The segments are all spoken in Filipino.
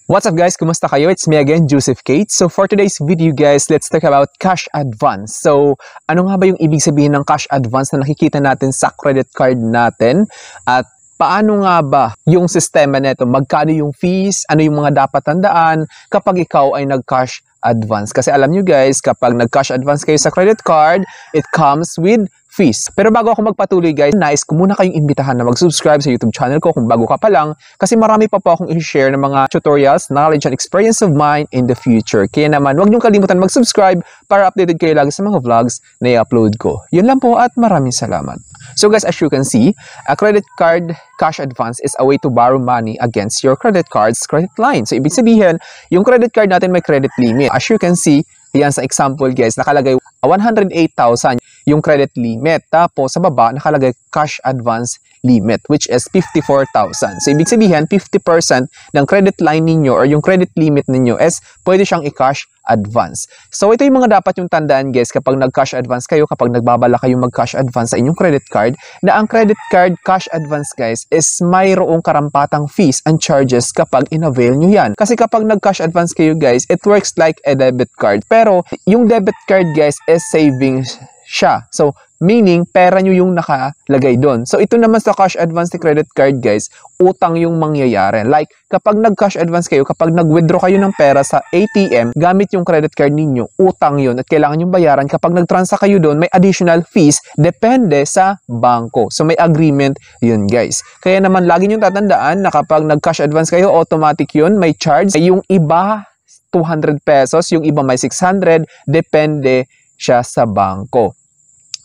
What's up guys? Kumusta kayo? It's me again, Joseph Kate. So for today's video guys, let's talk about cash advance. So ano nga ba yung ibig sabihin ng cash advance na nakikita natin sa credit card natin? At paano nga ba yung sistema nito? Magkano yung fees? Ano yung mga dapat tandaan kapag ikaw ay nag-cash advance? Kasi alam nyo guys, kapag nag-cash advance kayo sa credit card, it comes with fees. Pero bago ako magpatuloy guys, nais ko muna kayong imbitahan na mag-subscribe sa YouTube channel ko kung bago ka pa lang kasi marami pa po akong i-share ng mga tutorials, knowledge, and experience of mine in the future. Kaya naman, huwag niyong kalimutan mag-subscribe para updated kayo lagi sa mga vlogs na i-upload ko. Yun lang po at maraming salamat. So guys, as you can see, a credit card cash advance is a way to borrow money against your credit card's credit line. So ibig sabihin, yung credit card natin may credit limit. As you can see, yan sa example guys, nakalagay 108,000 yung credit limit. Tapos sa baba, nakalagay cash advance limit which is 54,000. So ibig sabihin, 50% ng credit line ninyo or yung credit limit ninyo is pwede siyang i-cash advance. So ito yung mga dapat yung tandaan guys kapag nag-cash advance kayo, kapag nagbabala kayo mag-cash advance sa inyong credit card, na ang credit card cash advance guys is mayroong karampatang fees and charges kapag in-avail nyo yan. Kasi kapag nag-cash advance kayo guys, it works like a debit card. Pero yung debit card guys is savings siya. So, meaning, pera nyo yung nakalagay doon. So, ito naman sa cash advance ni credit card, guys, utang yung mangyayari. Like, kapag nag-cash advance kayo, kapag nag-withdraw kayo ng pera sa ATM, gamit yung credit card ninyo, utang yun at kailangan yung bayaran. Kapag nag-transact kayo doon, may additional fees, depende sa bangko. So, may agreement yun, guys. Kaya naman, lagi nyo tatandaan na kapag nag-cash advance kayo, automatic yun, may charge. Yung iba, 200 pesos, yung iba may 600, depende siya sa bangko.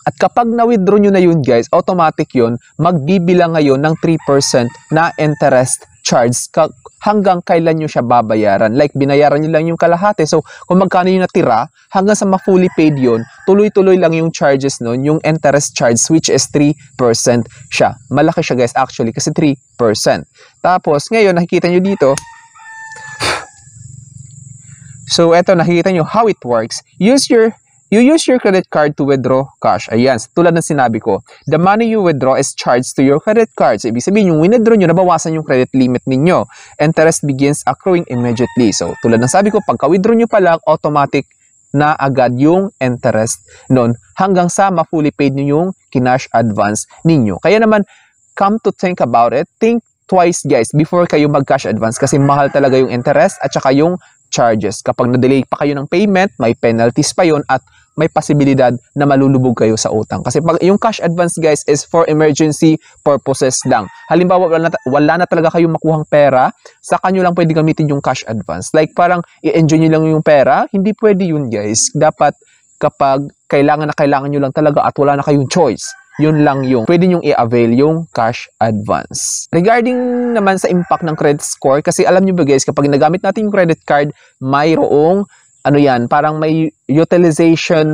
At kapag na-withdraw nyo na yun guys, automatic yun, magbibilang ngayon ng 3% na interest charge hanggang kailan nyo siya babayaran. Like, binayaran nyo lang yung kalahati. So, kung magkano yung natira, hanggang sa ma-fully paid yun, tuloy-tuloy lang yung charges nun, yung interest charge, which is 3% siya. Malaki siya guys, actually, kasi 3%. Tapos, ngayon, nakikita nyo dito, so, eto, nakikita nyo how it works. You use your credit card to withdraw cash. Ayan, tulad ng sinabi ko, the money you withdraw is charged to your credit card. So, ibig sabihin, yung withdraw nyo, nabawasan yung credit limit ninyo. Interest begins accruing immediately. So, tulad ng sabi ko, pagka-withdraw nyo pa lang, automatic na agad yung interest nun hanggang sa ma-fully paid nyo yung kinash advance ninyo. Kaya naman, come to think about it, think twice guys before kayo mag-cash advance kasi mahal talaga yung interest at saka yung charges. Kapag na-delay pa kayo ng payment, may penalties pa yun at may posibilidad na malulubog kayo sa utang. Kasi pag yung cash advance guys is for emergency purposes lang. Halimbawa, wala na talaga kayong makuhang pera, saka nyo lang pwede gamitin yung cash advance. Like parang i-enjoy nyo lang yung pera, hindi pwede yun guys. Dapat kapag kailangan nyo lang talaga at wala na kayong choice, yun lang yung pwede nyong i-avail yung cash advance. Regarding naman sa impact ng credit score, kasi alam nyo ba guys, kapag nagamit natin yung credit card, mayroong parang may utilization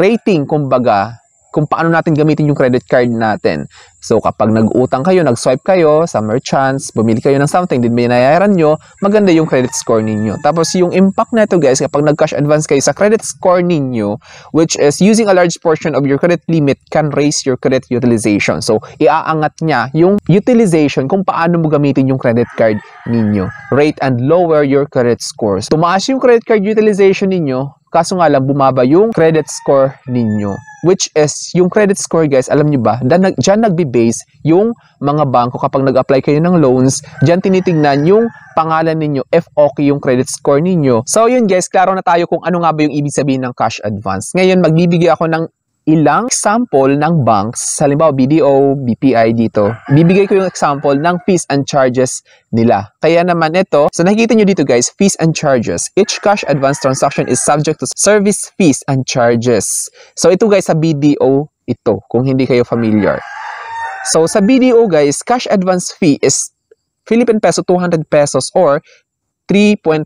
rating, kumbaga, kung paano natin gamitin yung credit card natin. So, kapag nag-utang kayo, nag-swipe kayo sa merchants, bumili kayo ng something, din binayaran nyo, maganda yung credit score ninyo. Tapos, yung impact na ito, guys, kapag nag-cash advance kayo sa credit score ninyo, which is using a large portion of your credit limit can raise your credit utilization. So, iaangat niya yung utilization kung paano mo gamitin yung credit card ninyo. Rate and lower your credit scores. Tumaas yung credit card utilization ninyo, kaso nga lang bumaba yung credit score ninyo. Which is, yung credit score guys, alam nyo ba, dyan nagbe-base yung mga bangko kapag nag-apply kayo ng loans, dyan tinitignan yung pangalan ninyo if okay yung credit score ninyo. So yun guys, klaro na tayo kung ano nga ba yung ibig sabihin ng cash advance. Ngayon, magbibigay ako ng ilang example ng banks, halimbawa BDO, BPI dito. Bibigay ko yung example ng fees and charges nila. Kaya naman ito, so nakikita nyo dito guys, fees and charges. Each cash advance transaction is subject to service fees and charges. So ito guys sa BDO, ito, kung hindi kayo familiar. So sa BDO guys, cash advance fee is Philippine peso 200 pesos or $3.30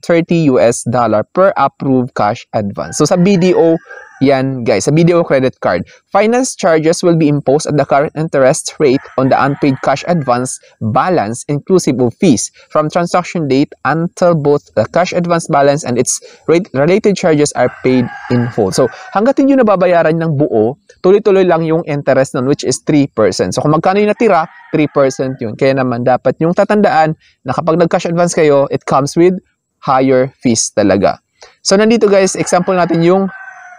per approved cash advance. So sa BDO, Yan guys, sa BDO credit card. Finance charges will be imposed at the current interest rate on the unpaid cash advance balance inclusive of fees from transaction date until both the cash advance balance and its related charges are paid in full. So, hanggat hindi nababayaran ng buo, tuloy-tuloy lang yung interest nun, which is 3%. So, kung magkano yung natira, 3% yun. Kaya naman, dapat yung tatandaan na kapag nag-cash advance kayo, it comes with higher fees talaga. So, nandito guys,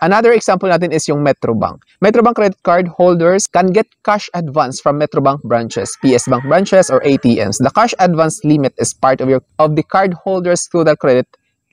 another example natin is yung Metrobank. Metrobank credit card holders can get cash advance from Metrobank branches, PS Bank branches, or ATMs. The cash advance limit is part of the card holder's total credit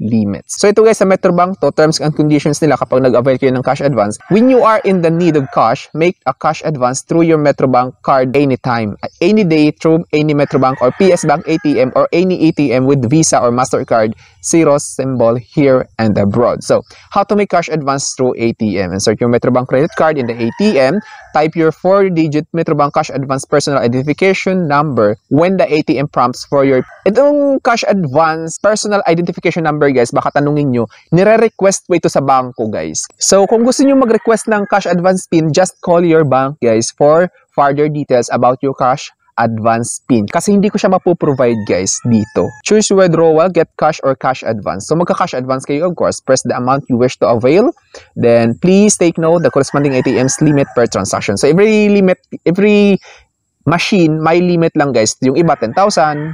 limits. So ito guys sa Metrobank, to terms and conditions nila kapag nag-avail kayo ng cash advance. When you are in the need of cash, make a cash advance through your Metrobank card anytime, any day through any Metrobank or PS Bank ATM or any ATM with Visa or MasterCard zeros symbol here and abroad. So, how to make cash advance through ATM? Insert your Metrobank credit card in the ATM, type your 4-digit Metrobank cash advance personal identification number when the ATM prompts for your itong cash advance personal identification number guys, baka tanungin nyo, nire-request po ito sa bangko guys. So, kung gusto nyo mag-request ng cash advance PIN, just call your bank guys for further details about your cash advance PIN. Kasi hindi ko siya mapoprovide guys dito. Choose withdrawal, get cash or cash advance. So, magka-cash advance kayo of course. Press the amount you wish to avail. Then, please take note the corresponding ATM's limit per transaction. So, every machine, may limit lang guys. Yung iba, 10,000,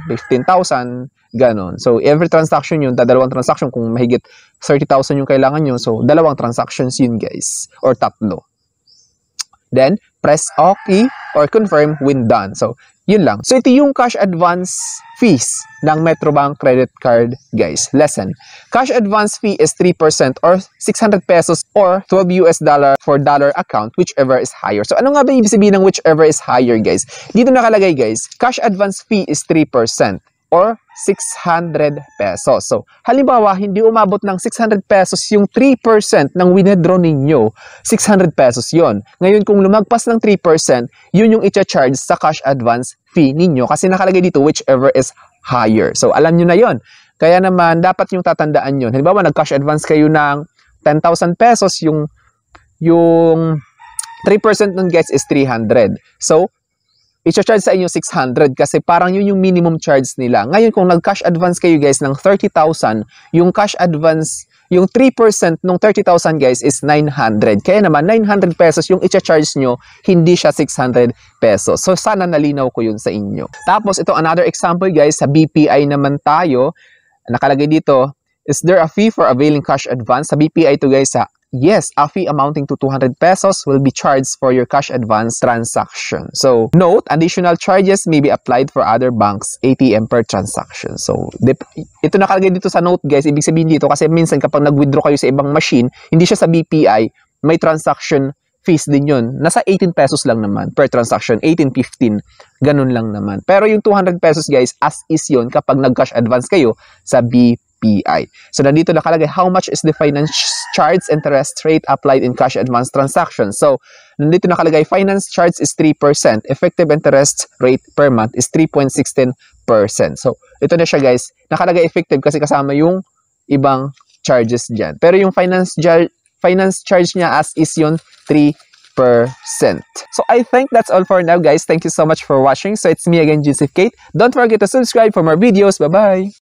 15,000, ganon. So, every transaction yun, dalawang transaction, kung mahigit 30,000 yung kailangan nyo, so, dalawang transactions yun guys. Or tatlo. Then, press OK or confirm when done. So, yun lang. So, ito yung cash advance fees ng Metrobank credit card, guys. Lesson. Cash advance fee is 3% or 600 pesos or $12 for dollar account, whichever is higher. So, ano nga ba ibig sabihin ng whichever is higher, guys? Dito nakalagay, guys, cash advance fee is 3% or 600 pesos. So, halimbawa, hindi umabot ng 600 pesos yung 3% ng withdraw ninyo. 600 pesos yon. Ngayon, kung lumagpas ng 3%, yun yung i-charge sa cash advance fee ninyo. Kasi nakalagay dito, whichever is higher. So, alam nyo na yon. Kaya naman, dapat yung tatandaan yun. Halimbawa, nag-cash advance kayo ng 10,000 pesos, yung 3% nun, guys, is 300. So, i-charge sa inyo 600 kasi parang yun yung minimum charge nila. Ngayon, kung nag-cash advance kayo guys ng 30,000, yung cash advance, yung 3% ng 30,000 guys is 900. Kaya naman, 900 pesos yung i-charge nyo, hindi siya 600 pesos. So, sana nalinaw ko yun sa inyo. Tapos, ito another example guys, sa BPI naman tayo, nakalagay dito, is there a fee for availing cash advance? Sa BPI to guys, yes, a fee amounting to 200 pesos will be charged for your cash advance transaction. So, note, additional charges may be applied for other banks' ATM per transaction. So, ito nakalagay dito sa note, guys. Ibig sabihin dito, kasi minsan kapag nag-withdraw kayo sa ibang machine, hindi siya sa BPI, may transaction fees din yun. Nasa 18 pesos lang naman per transaction. 18, 15. Ganun lang naman. Pero yung 200 pesos, guys, as is yun kapag nag-cash advance kayo sa BPI. So, nandito nakalagay how much is the finance charge interest rate applied in cash advance transactions. So, nandito nakalagay finance charge is 3%. Effective interest rate per month is 3.16%. So, ito na siya guys. Nakalagay effective kasi kasama yung ibang charges dyan. Pero yung finance charge niya as is yun 3%. So, I think that's all for now guys. Thank you so much for watching. So, it's me again, Joseph Kate. Don't forget to subscribe for more videos. Bye-bye!